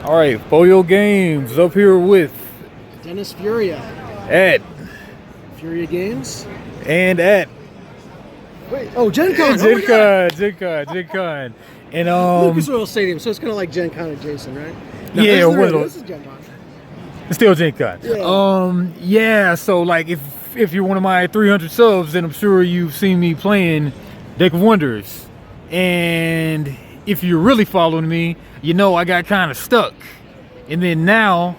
All right, Folio Games up here with Dennis Furia. at Furia Games. and at Wait, oh, GenCon. GenCon. And Lucas Oil Stadium, so it's kind of like GenCon adjacent, right? No, yeah, this is GenCon. still GenCon. Yeah. So like if you're one of my 300 subs, then I'm sure you've seen me playing Deck of Wonders. And if you're really following me, you know I got kind of stuck. And then now,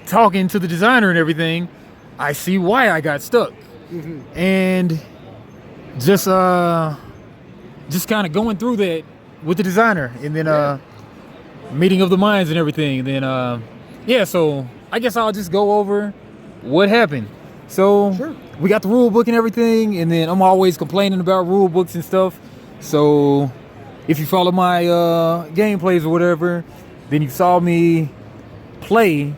talking to the designer and everything, I see why I got stuck. Mm-hmm. And just kind of going through that with the designer, and then meeting of the minds and everything. And then so I guess I'll just go over what happened. So Sure. We got the rule book and everything, and then I'm always complaining about rule books and stuff. So if you follow my gameplays or whatever, then you saw me play,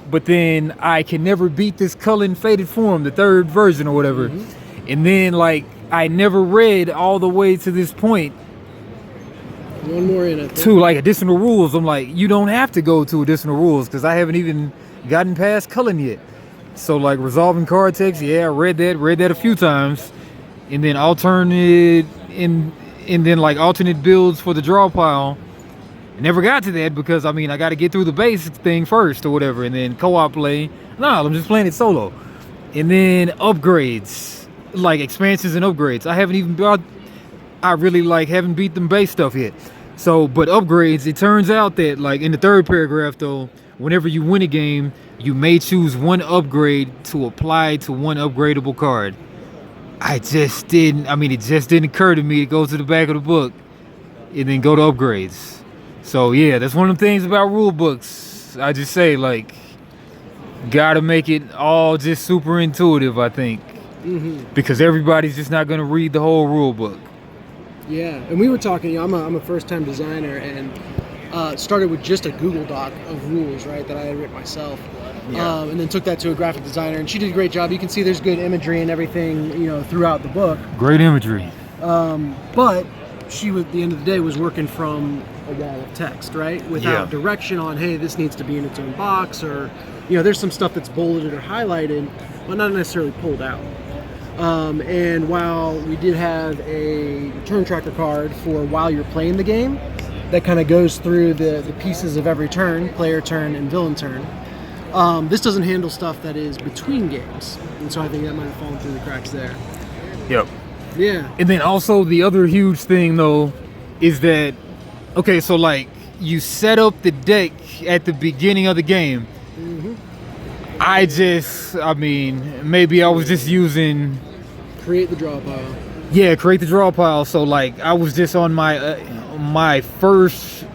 but then I can never beat this Cullen Faded Form, the third version or whatever. Mm-hmm. And then like I never read all the way to this point One more in, I think. to like additional rules. I'm like, you don't have to go to additional rules because I haven't even gotten past Cullen yet. So like resolving card text, I read that a few times, and then alternate and then like alternate builds for the draw pile. I never got to that because I got to get through the basic thing first or whatever, and then co-op play. No, I'm just playing it solo. And then upgrades, like expansions and upgrades. I really haven't beat them base stuff yet. So, but upgrades, it turns out that like in the third paragraph though, whenever you win a game, you may choose one upgrade to apply to one upgradable card. It just didn't occur to me to go to the back of the book and then go to upgrades. So yeah, that's one of the things about rule books. I just say like, gotta make it all just super intuitive, I think. Mm-hmm. Because everybody's just not gonna read the whole rule book. Yeah, and we were talking, I'm a first-time designer, and started with just a Google Doc of rules, right, that I had written myself. Yeah. And then took that to a graphic designer, and she did a great job. You can see there's good imagery and everything, throughout the book. Great imagery. But she, at the end of the day, was working from a wall of text, right? Without direction on, hey, this needs to be in its own box, or, there's some stuff that's bulleted or highlighted, but not necessarily pulled out. And while we did have a turn tracker card for while you're playing the game, that kind of goes through the pieces of every turn, player turn and villain turn. This doesn't handle stuff that is between games, and so I think that might have fallen through the cracks there. Yep. Yeah. And then also the other huge thing though is that, okay, so like you set up the deck at the beginning of the game. Mm-hmm. Maybe I was just using Create the draw pile. Yeah, create the draw pile. So like I was just on my first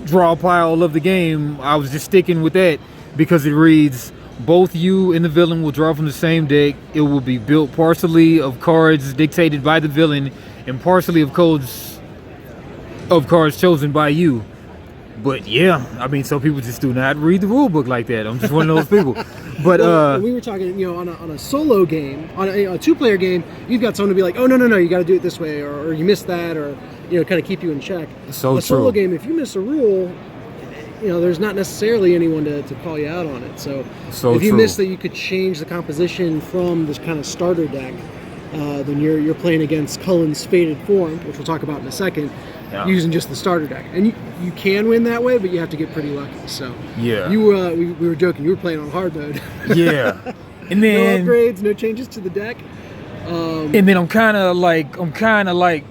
draw pile of the game. I was just sticking with that because it reads, both you and the villain will draw from the same deck. It will be built partially of cards dictated by the villain and partially of cards chosen by you. But yeah, some people just do not read the rule book like that. I'm just one of those people. But we were talking, on a solo game, on a two-player game, you've got someone to be like, oh no, you got to do it this way, or you missed that, or kind of keep you in check. So a solo game, if you miss a rule, there's not necessarily anyone to call you out on it. So if you miss that, you could change the composition from this kind of starter deck. Then you're playing against Cullen's Faded Form, which we'll talk about in a second. Yeah. Using just the starter deck, and you can win that way, but you have to get pretty lucky. So yeah, we were joking. You were playing on hard mode. Yeah, and then no upgrades, no changes to the deck. And then I'm kind of like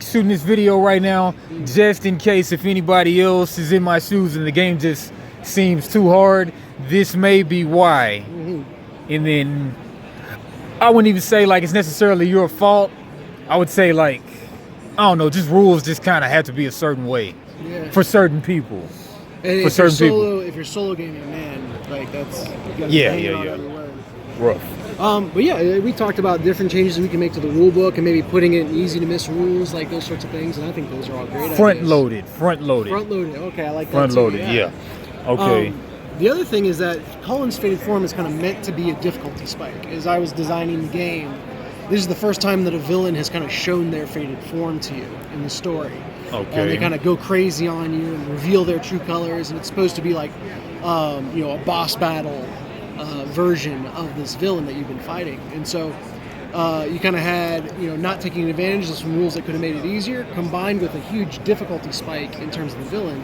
shooting this video right now, just in case if anybody else is in my shoes and the game just seems too hard. This may be why. Mm-hmm. And then I wouldn't even say like it's necessarily your fault. I would say like, I don't know, just rules just kind of have to be a certain way for certain people. And for certain people. If you're solo gaming, man, like that's rough. But yeah, we talked about different changes we can make to the rule book and maybe putting it in easy to miss rules, like those sorts of things. And I think those are all great. Front loaded. Okay, I like that. Front loaded. Yeah. Okay. The other thing is that Cullen's Faded Form is kind of meant to be a difficulty spike. As I was designing the game, this is the first time that a villain has kind of shown their faded form to you in the story. Okay. And they kind of go crazy on you and reveal their true colors, and it's supposed to be like, a boss battle version of this villain that you've been fighting. And so you kind of had, not taking advantage of some rules that could have made it easier, combined with a huge difficulty spike in terms of the villain.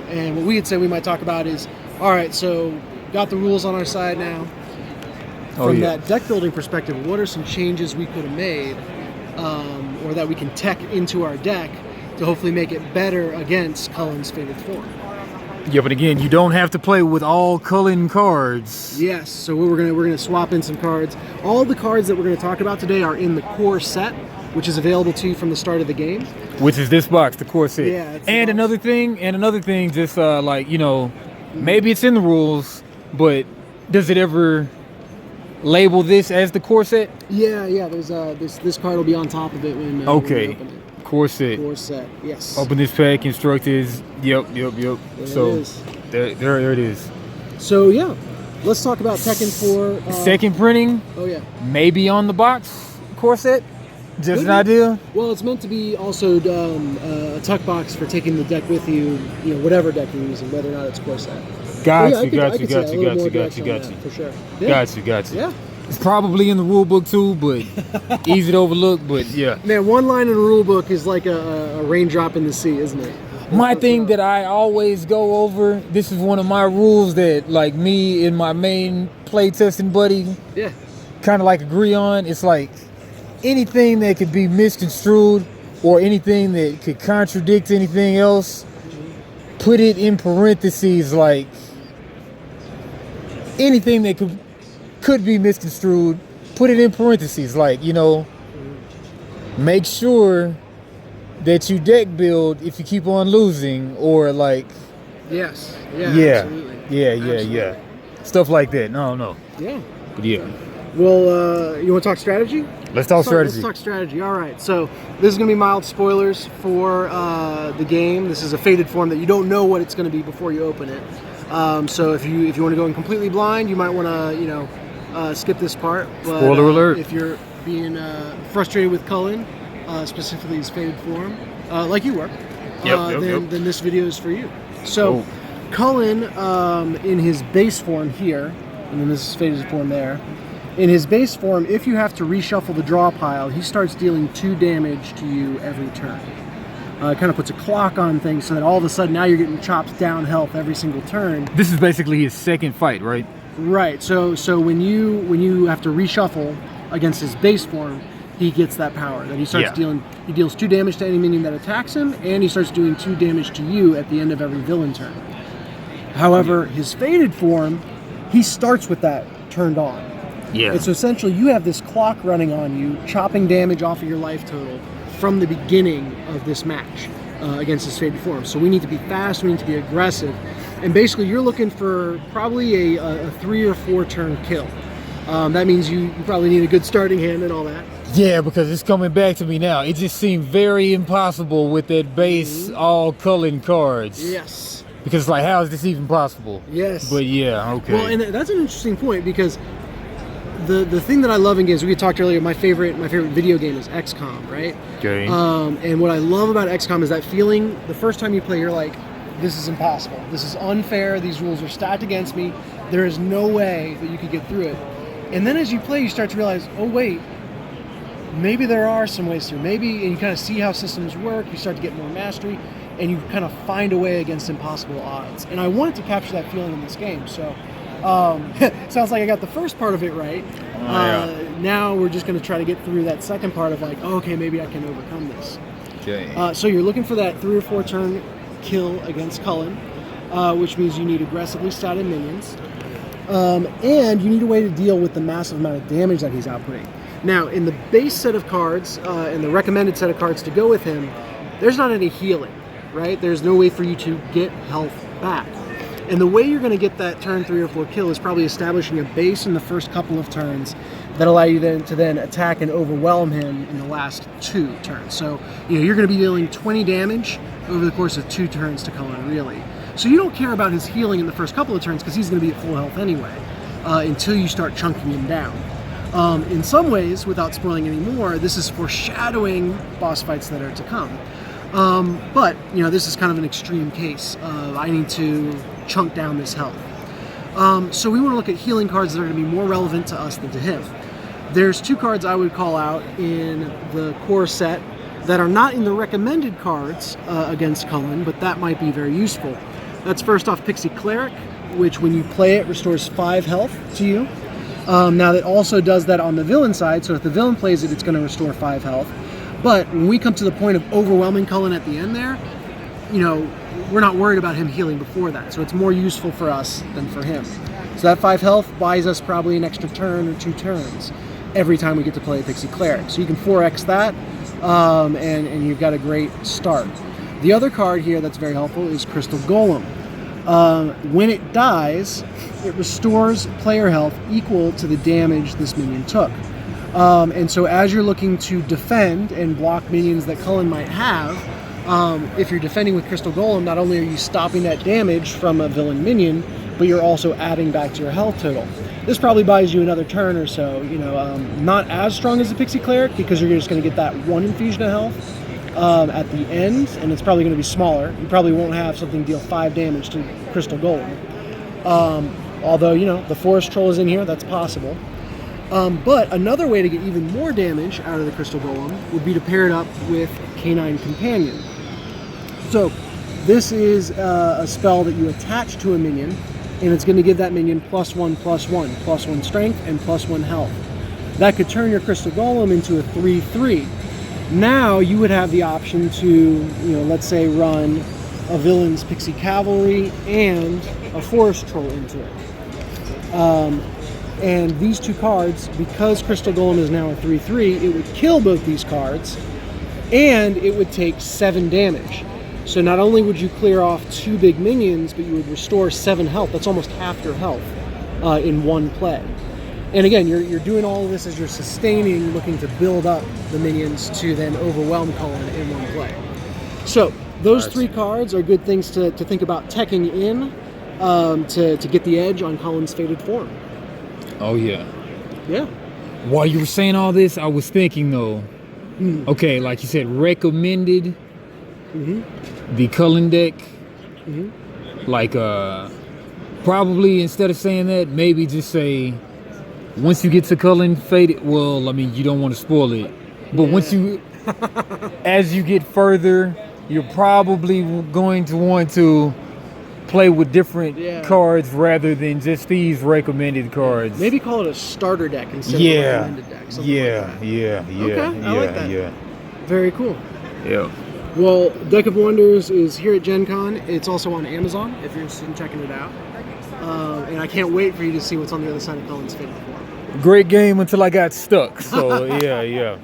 And what we had said we might talk about is, all right, so got the rules on our side now. From that deck building perspective, what are some changes we could have made, or that we can tech into our deck to hopefully make it better against Cullen's Fated Form? Yeah, but again, you don't have to play with all Cullen cards. Yes, so we're gonna swap in some cards. All the cards that we're gonna talk about today are in the core set, which is available to you from the start of the game. Which is this box, the core set. Yeah. And another thing, just maybe it's in the rules, but does it ever label this as the core set? Yeah. There's this card will be on top of it when when we open it. Core set. Core set. Yes. Open this pack. Instructors. Yep. There So it is. there it is. So yeah, let's talk about Tekken 4. Second printing. Oh yeah. Maybe on the box. Core set. Just an idea. Well, it's meant to be also a tuck box for taking the deck with you. Whatever deck you're using, whether or not it's core set. Got you. For sure. Yeah. Got you. Yeah. It's probably in the rule book too, but easy to overlook. But yeah. Man, one line in a rule book is like a raindrop in the sea, isn't it? My thing that I always go over, this is one of my rules that like me and my main playtesting buddy kind of like agree on. It's like anything that could be misconstrued or anything that could contradict anything else, put it in parentheses, like anything that could be misconstrued, put it in parentheses, like, make sure that you deck build if you keep on losing, or like Yes. absolutely. Absolutely. Stuff like that. No. Yeah. But yeah. Well, you want to talk strategy? Let's talk strategy. Let's talk strategy. All right. So this is going to be mild spoilers for the game. This is a Fated Form that you don't know what it's going to be before you open it. So if you want to go in completely blind, you might want to skip this part. But, spoiler alert. If you're being frustrated with Cullen, specifically his Fated Form, like you were, then this video is for you. So Cullen, in his base form here, and then this is Fated Form there. In his base form, if you have to reshuffle the draw pile, he starts dealing 2 damage to you every turn. It kind of puts a clock on things so that all of a sudden now you're getting chopped down health every single turn. This is basically his second fight, right? Right. So when you have to reshuffle against his base form, he gets that power that he starts dealing. He deals 2 damage to any minion that attacks him, and he starts doing 2 damage to you at the end of every villain turn. However, his Fated Form, he starts with that turned on. Yeah. And so essentially you have this clock running on you, chopping damage off of your life total from the beginning of this match against his Fated Form. So we need to be fast, we need to be aggressive. And basically you're looking for probably a 3 or 4 turn kill. That means you probably need a good starting hand and all that. Yeah, because it's coming back to me now. It just seemed very impossible with that base all Cullen cards. Yes. Because like, how is this even possible? Yes. But yeah, okay. Well, and that's an interesting point, because the thing that I love in games, we talked earlier, my favorite video game is XCOM, right? Okay. And what I love about XCOM is that feeling, the first time you play, you're like, this is impossible. This is unfair. These rules are stacked against me. There is no way that you could get through it. And then as you play, you start to realize, oh wait, maybe there are some ways through. Maybe, and you kind of see how systems work. You start to get more mastery, and you kind of find a way against impossible odds. And I wanted to capture that feeling in this game. So sounds like I got the first part of it right. Now we're just going to try to get through that second part of like, oh, okay, maybe I can overcome this. Okay. So you're looking for that 3 or 4 turn kill against Cullen, which means you need aggressively statted minions. And you need a way to deal with the massive amount of damage that he's outputting. Now, in the base set of cards, and the recommended set of cards to go with him, there's not any healing, right? There's no way for you to get health back. And the way you're going to get that turn 3 or 4 kill is probably establishing a base in the first couple of turns that allow you then to attack and overwhelm him in the last 2 turns. So, you're going to be dealing 20 damage over the course of 2 turns to Cullen, really. So you don't care about his healing in the first couple of turns because he's going to be at full health anyway, until you start chunking him down. In some ways, without spoiling any more, this is foreshadowing boss fights that are to come. But, this is kind of an extreme case of I need to chunk down this health. So we want to look at healing cards that are going to be more relevant to us than to him. There's 2 cards I would call out in the core set that are not in the recommended cards against Cullen, but that might be very useful. That's first off Pixie Cleric, which when you play it restores 5 health to you. Now it also does that on the villain side, so if the villain plays it, it's going to restore 5 health. But when we come to the point of overwhelming Cullen at the end there, we're not worried about him healing before that, so it's more useful for us than for him. So that 5 health buys us probably an extra turn or 2 turns every time we get to play a Pixie Cleric. So you can 4x that, and you've got a great start. The other card here that's very helpful is Crystal Golem. When it dies, it restores player health equal to the damage this minion took. And so as you're looking to defend and block minions that Cullen might have, if you're defending with Crystal Golem, not only are you stopping that damage from a villain minion, but you're also adding back to your health total. This probably buys you another turn or so, not as strong as the Pixie Cleric because you're just going to get that 1 infusion of health at the end, and it's probably going to be smaller. You probably won't have something deal 5 damage to Crystal Golem. Although, the Forest Troll is in here, that's possible. But another way to get even more damage out of the Crystal Golem would be to pair it up with Canine Companion. So this is a spell that you attach to a minion, and it's going to give that minion +1/+1, +1 strength and +1 health. That could turn your Crystal Golem into a 3/3. Now you would have the option to, let's say run a villain's Pixie Cavalry and a Forest Troll into it. And these 2 cards, because Crystal Golem is now a 3/3, it would kill both these cards, and it would take 7 damage. So not only would you clear off 2 big minions, but you would restore 7 health. That's almost half your health in one play. And again, you're doing all of this as you're sustaining, looking to build up the minions to then overwhelm Cullen in one play. So those 3 cards are good things to think about teching in to get the edge on Cullen's Fated Form. Oh, yeah. Yeah. While you were saying all this, I was thinking, though, okay, like you said, recommended the Cullen deck. Like, probably instead of saying that, maybe just say, once you get to Cullen Fated, well, I mean, you don't want to spoil it. But once you, as you get further, you're probably going to want to play with different cards rather than just these recommended cards. Maybe call it a starter deck instead of a recommended deck. Okay, I like that. Yeah. Very cool. Yeah. Well, Deck of Wonders is here at GenCon. It's also on Amazon if you're interested in checking it out. And I can't wait for you to see what's on the other side of Cullen's Fated Form. Great game until I got stuck. So yeah. Yeah.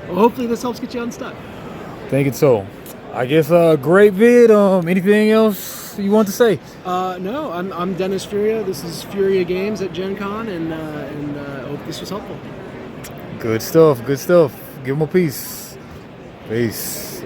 Well, hopefully this helps get you unstuck. Think it so. I guess great vid. Anything else you want to say? No, I'm Dennis Furia. This is Furia Games at GenCon, and I hope this was helpful. Good stuff. Give them a peace. Peace.